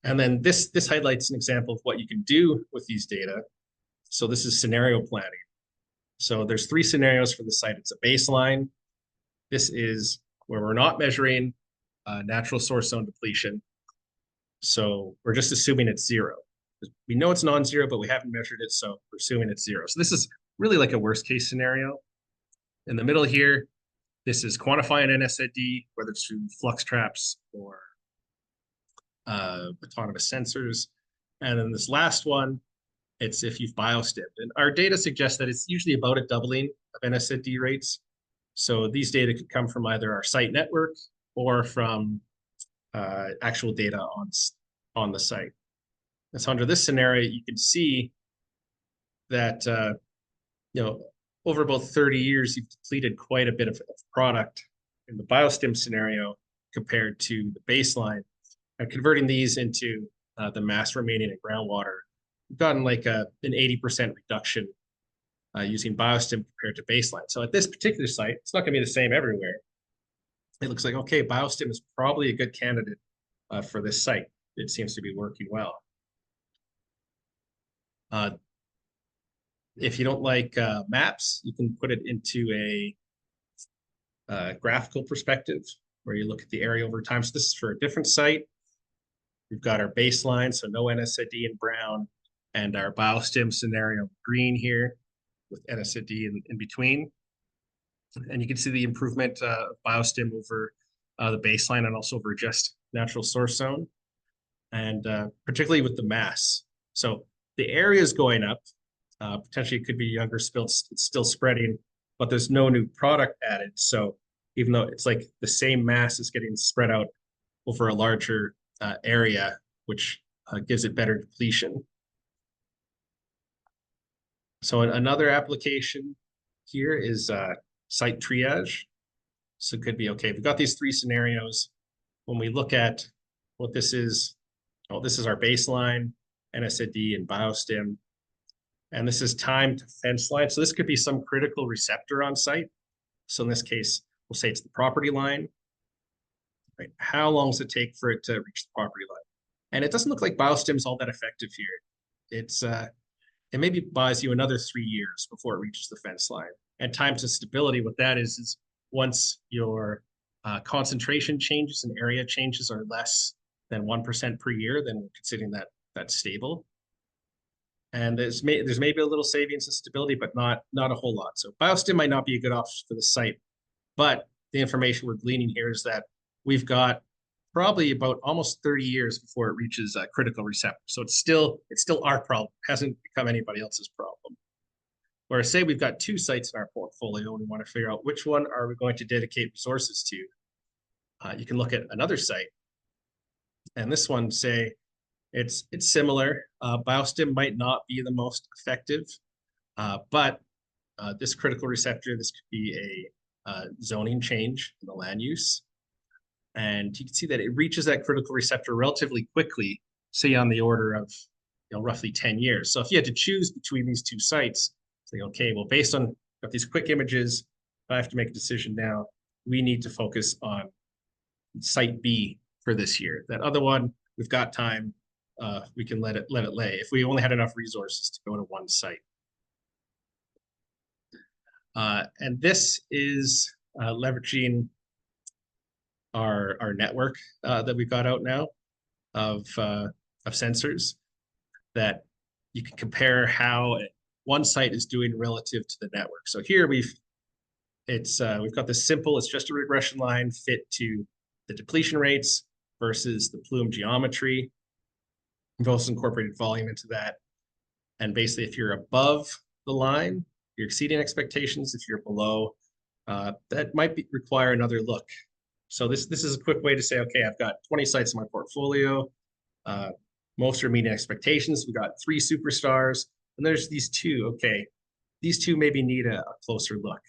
And then this highlights an example of what you can do with these data. So this is scenario planning. So there's three scenarios for the site. It's a baseline. This is where we're not measuring natural source zone depletion. So we're just assuming it's zero. We know it's non-zero, but we haven't measured it, so we're assuming it's zero. So this is really like a worst case scenario. In the middle here, this is quantifying NSAD, whether it's through flux traps or autonomous sensors. And then this last one, it's if you've biostimmed. And our data suggests that it's usually about a doubling of NSAD rates. So these data could come from either our site network or from actual data on the site. And so under this scenario, you can see that over about 30 years, you've depleted quite a bit of product in the biostim scenario compared to the baseline. And converting these into the mass remaining in groundwater, we've gotten like an 80% reduction using biostim compared to baseline. So at this particular site, it's not going to be the same everywhere. It looks like, okay, biostim is probably a good candidate for this site. It seems to be working well. If you don't like maps, you can put it into a graphical perspective where you look at the area over time. So this is for a different site. We've got our baseline, so no NSAD in brown, and our biostim scenario green here with NSAD in between. And you can see the improvement of biostim over the baseline and also over just natural source zone, and particularly with the mass. So the area is going up. Potentially it could be younger spills, it's still spreading, but there's no new product added. So even though it's like the same mass is getting spread out over a larger area, which gives it better depletion. So another application here is site triage. So it could be, okay, we've got these three scenarios. When we look at what this is, this is our baseline, NSAD and biostim. And this is time to fence line. So this could be some critical receptor on site. So in this case, we'll say it's the property line. Right? How long does it take for it to reach the property line? And it doesn't look like biostim is all that effective here. It maybe buys you another 3 years before it reaches the fence line. And time to stability, what that is once your concentration changes and area changes are less than 1% per year, then we're considering that stable. And there's maybe a little savings and stability, but not a whole lot. So biostim might not be a good option for the site, but the information we're gleaning here is that we've got probably about almost 30 years before it reaches a critical receptor. So it's still our problem. It hasn't become anybody else's problem. Whereas say we've got two sites in our portfolio and we want to figure out which one are we going to dedicate resources to. You can look at another site, and this one, say, it's similar. Biostim might not be the most effective, but this critical receptor, this could be a zoning change in the land use. And you can see that it reaches that critical receptor relatively quickly, say on the order of roughly 10 years. So if you had to choose between these two sites, say, okay, well, based on these quick images, if I have to make a decision now, we need to focus on site B for this year. That other one, we've got time. We can let it lay if we only had enough resources to go to one site. And this is leveraging our network that we've got out now of sensors that you can compare how one site is doing relative to the network. So here we've got this simple, it's just a regression line fit to the depletion rates versus the plume geometry. We've also incorporated volume into that. And basically, if you're above the line, you're exceeding expectations. If you're below, that might require another look. So this is a quick way to say, okay, I've got 20 sites in my portfolio. Most are meeting expectations. We've got 3 superstars, and there's these two. Okay, these two maybe need a closer look.